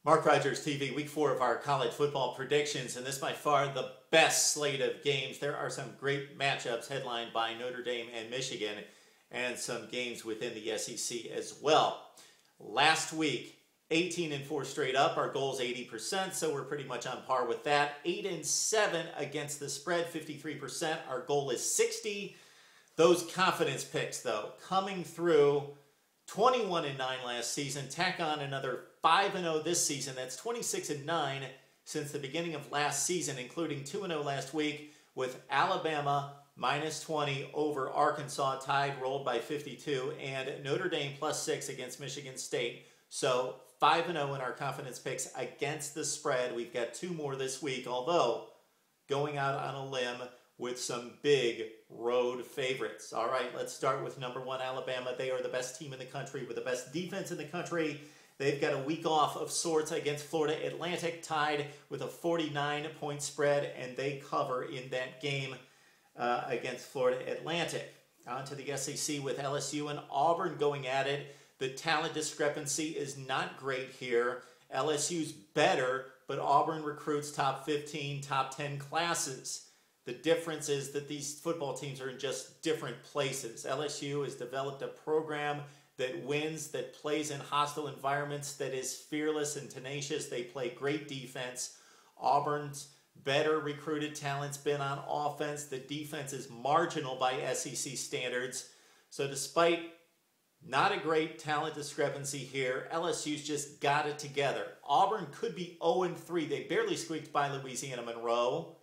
Mark Rogers TV, week 4 of our college football predictions, and this by far the best slate of games. There are some great matchups headlined by Notre Dame and Michigan, and some games within the SEC as well. Last week, 18-4 straight up. Our goal is 80%, so we're pretty much on par with that. 8-7 against the spread, 53%. Our goal is 60. Those confidence picks, though, coming through. 21-9 last season, tack on another 5-0 this season. That's 26-9 since the beginning of last season, including 2-0 last week with Alabama -20 over Arkansas, tied, rolled by 52, and Notre Dame +6 against Michigan State. So 5-0 in our confidence picks against the spread. We've got 2 more this week, although going out on a limb with some big road favorites. All right, let's start with number 1, Alabama. They are the best team in the country with the best defense in the country. They've got a week off of sorts against Florida Atlantic, tied with a 49-point spread, and they cover in that game against Florida Atlantic. On to the SEC with LSU and Auburn going at it. The talent discrepancy is not great here. LSU's better, but Auburn recruits top 15, top 10 classes. The difference is that these football teams are in just different places. LSU has developed a program that wins, that plays in hostile environments, that is fearless and tenacious. They play great defense. Auburn's better recruited talent's been on offense. The defense is marginal by SEC standards. So despite not a great talent discrepancy here, LSU's just got it together. Auburn could be 0-3. They barely squeaked by Louisiana Monroe.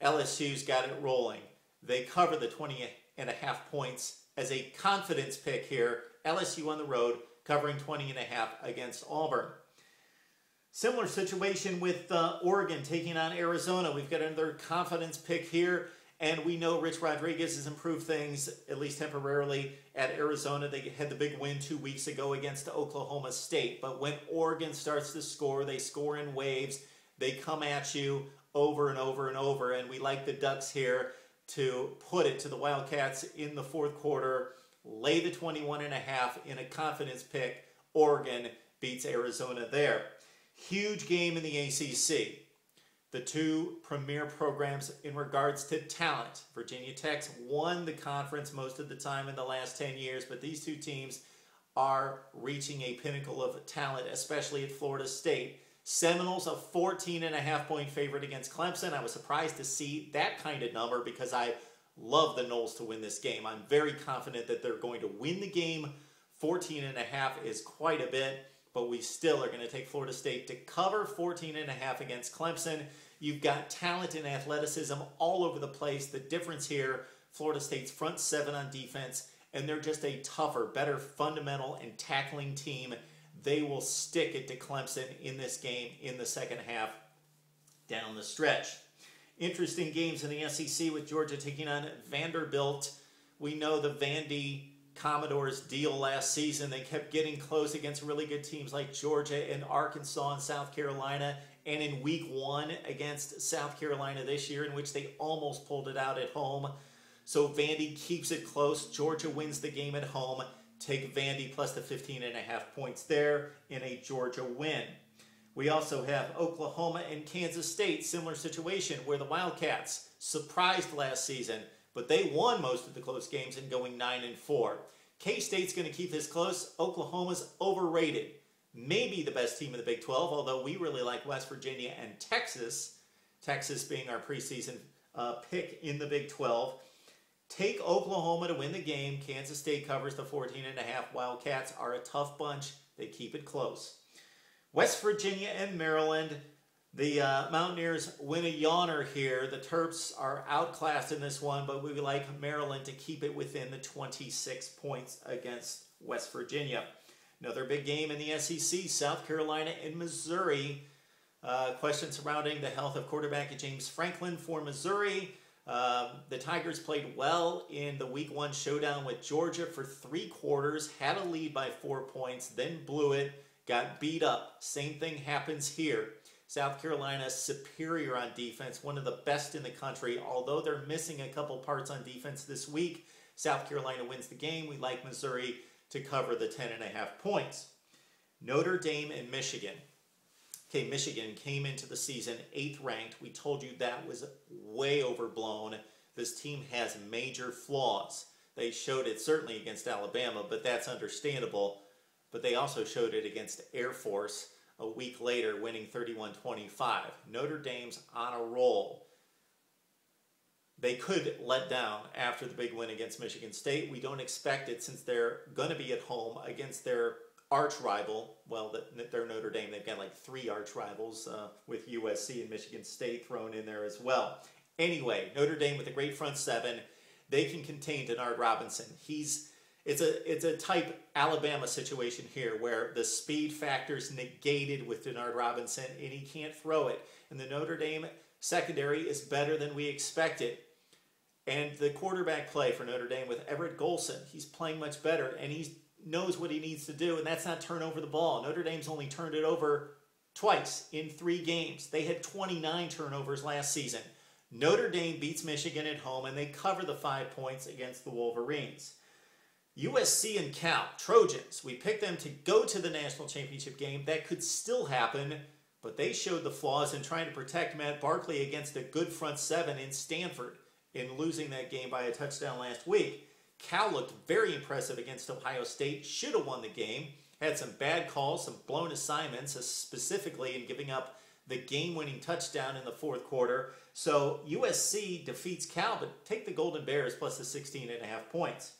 LSU's got it rolling. They cover the 20.5 points as a confidence pick here. LSU on the road, covering 20.5 against Auburn. Similar situation with Oregon taking on Arizona. We've got another confidence pick here, and we know Rich Rodriguez has improved things, at least temporarily, at Arizona. They had the big win 2 weeks ago against Oklahoma State. But when Oregon starts to score, they score in waves. They come at you over and over and over, and we like the Ducks here to put it to the Wildcats in the fourth quarter, lay the 21.5 in a confidence pick. Oregon beats Arizona there. Huge game in the ACC. The 2 premier programs in regards to talent. Virginia Tech's won the conference most of the time in the last 10 years, but these 2 teams are reaching a pinnacle of talent, especially at Florida State. Seminoles, a 14.5-point favorite against Clemson. I was surprised to see that kind of number because I love the Noles to win this game. I'm very confident that they're going to win the game. 14.5 is quite a bit, but we still are going to take Florida State to cover 14.5 against Clemson. You've got talent and athleticism all over the place. The difference here, Florida State's front 7 on defense, and they're just a tougher, better fundamental and tackling team. They will stick it to Clemson in this game in the second half down the stretch. Interesting games in the SEC with Georgia taking on Vanderbilt. We know the Vandy Commodores deal last season. They kept getting close against really good teams like Georgia and Arkansas and South Carolina, and in week 1 against South Carolina this year, in which they almost pulled it out at home. So Vandy keeps it close. Georgia wins the game at home. Take Vandy plus the 15.5 points there in a Georgia win. We also have Oklahoma and Kansas State, similar situation where the Wildcats surprised last season, but they won most of the close games in going 9-4. K-State's going to keep this close. Oklahoma's overrated. Maybe the best team in the Big 12, although we really like West Virginia and Texas. Texas being our preseason pick in the Big 12. Take Oklahoma to win the game. Kansas State covers the 14.5. Wildcats are a tough bunch. They keep it close. West Virginia and Maryland. The Mountaineers win a yawner here. The Terps are outclassed in this one, but we would like Maryland to keep it within the 26 points against West Virginia. Another big game in the SEC, South Carolina and Missouri. Questions surrounding the health of quarterback James Franklin for Missouri. The Tigers played well in the week 1 showdown with Georgia for 3 quarters, had a lead by 4 points, then blew it, got beat up. Same thing happens here. South Carolina superior on defense, one of the best in the country. Although they're missing a couple parts on defense this week, South Carolina wins the game. We like Missouri to cover the 10.5 points. Notre Dame and Michigan. Okay, Michigan came into the season 8th ranked. We told you that was way overblown. This team has major flaws. They showed it certainly against Alabama, but that's understandable. But they also showed it against Air Force a week later, winning 31-25. Notre Dame's on a roll. They could let down after the big win against Michigan State. We don't expect it since they're going to be at home against their arch rival. Well, they're Notre Dame. They've got like 3 arch rivals with USC and Michigan State thrown in there as well. Anyway, Notre Dame with a great front seven. They can contain Denard Robinson. It's a type Alabama situation here where the speed factor's negated with Denard Robinson and he can't throw it. And the Notre Dame secondary is better than we expected. And the quarterback play for Notre Dame with Everett Golson, he's playing much better and he knows what he needs to do, and that's not turn over the ball. Notre Dame's only turned it over twice in 3 games. They had 29 turnovers last season. Notre Dame beats Michigan at home and they cover the 5 points against the Wolverines. USC and Cal, Trojans, we picked them to go to the national championship game. That could still happen, but they showed the flaws in trying to protect Matt Barkley against a good front seven in Stanford in losing that game by a touchdown last week. Cal looked very impressive against Ohio State, should have won the game, had some bad calls, some blown assignments, specifically in giving up the game-winning touchdown in the 4th quarter. So USC defeats Cal, but take the Golden Bears plus the 16.5 points.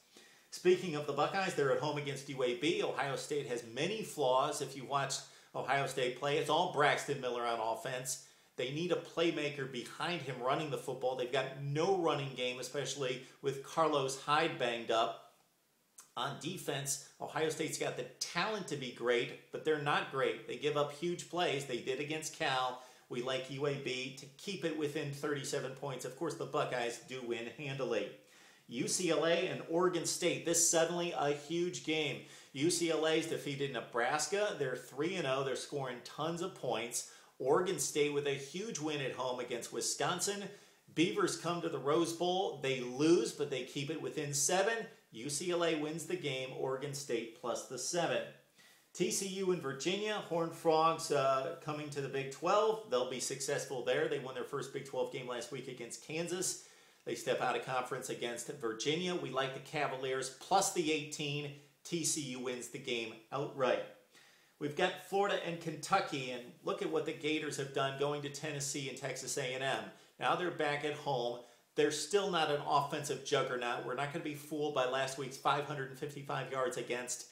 Speaking of the Buckeyes, they're at home against UAB. Ohio State has many flaws. If you watch Ohio State play, it's all Braxton Miller on offense. They need a playmaker behind him running the football. They've got no running game, especially with Carlos Hyde banged up. On defense, Ohio State's got the talent to be great, but they're not great. They give up huge plays. They did against Cal. We like UAB to keep it within 37 points. Of course, the Buckeyes do win handily. UCLA and Oregon State. This suddenly a huge game. UCLA's defeated Nebraska. They're 3-0. They're scoring tons of points. Oregon State with a huge win at home against Wisconsin. Beavers come to the Rose Bowl. They lose, but they keep it within 7. UCLA wins the game. Oregon State plus the 7. TCU and Virginia. Horned Frogs coming to the Big 12. They'll be successful there. They won their first Big 12 game last week against Kansas. They step out of conference against Virginia. We like the Cavaliers plus the 18. TCU wins the game outright. We've got Florida and Kentucky, and look at what the Gators have done going to Tennessee and Texas A&M. Now they're back at home. They're still not an offensive juggernaut. We're not going to be fooled by last week's 555 yards against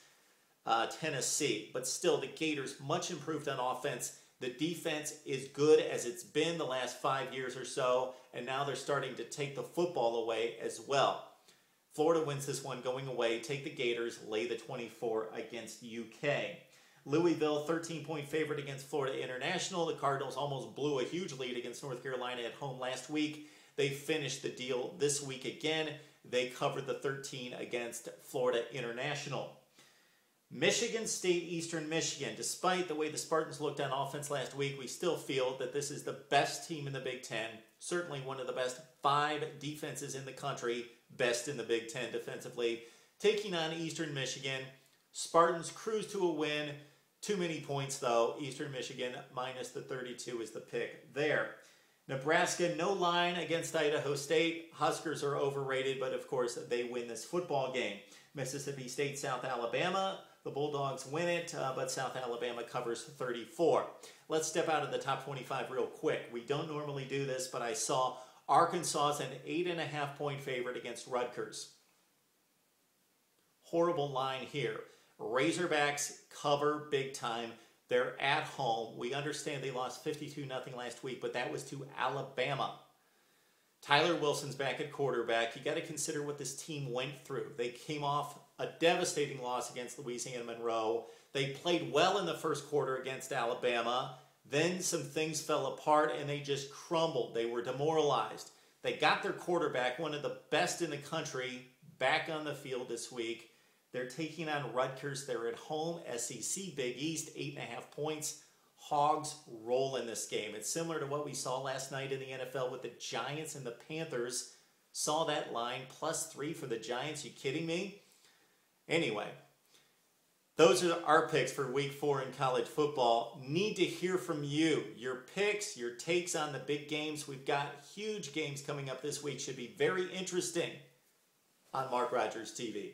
Tennessee. But still, the Gators much improved on offense. The defense is good as it's been the last 5 years or so, and now they're starting to take the football away as well. Florida wins this one going away. Take the Gators, lay the 24 against UK. Louisville, 13-point favorite against Florida International. The Cardinals almost blew a huge lead against North Carolina at home last week. They finished the deal this week again. They covered the 13 against Florida International. Michigan State, Eastern Michigan. Despite the way the Spartans looked on offense last week, we still feel that this is the best team in the Big Ten. Certainly one of the best 5 defenses in the country. Best in the Big Ten defensively. Taking on Eastern Michigan. Spartans cruise to a win. Too many points, though. Eastern Michigan minus the 32 is the pick there. Nebraska, no line against Idaho State. Huskers are overrated, but of course they win this football game. Mississippi State, South Alabama. The Bulldogs win it, but South Alabama covers 34. Let's step out of the top 25 real quick. We don't normally do this, but I saw Arkansas as an 8.5-point favorite against Rutgers. Horrible line here. Razorbacks cover big time. They're at home. We understand they lost 52-0 last week, but that was to Alabama. Tyler Wilson's back at quarterback. You got to consider what this team went through. They came off a devastating loss against Louisiana Monroe. They played well in the first quarter against Alabama. Then some things fell apart and they just crumbled. They were demoralized. They got their quarterback, one of the best in the country, back on the field this week. They're taking on Rutgers. They're at home. SEC Big East, 8.5 points. Hogs roll in this game. It's similar to what we saw last night in the NFL with the Giants and the Panthers. Saw that line, +3 for the Giants. You kidding me? Anyway, Those are our picks for week 4 in college football. Need to hear from you. Your picks, your takes on the big games. We've got huge games coming up this week. Should be very interesting on Mark Rogers TV.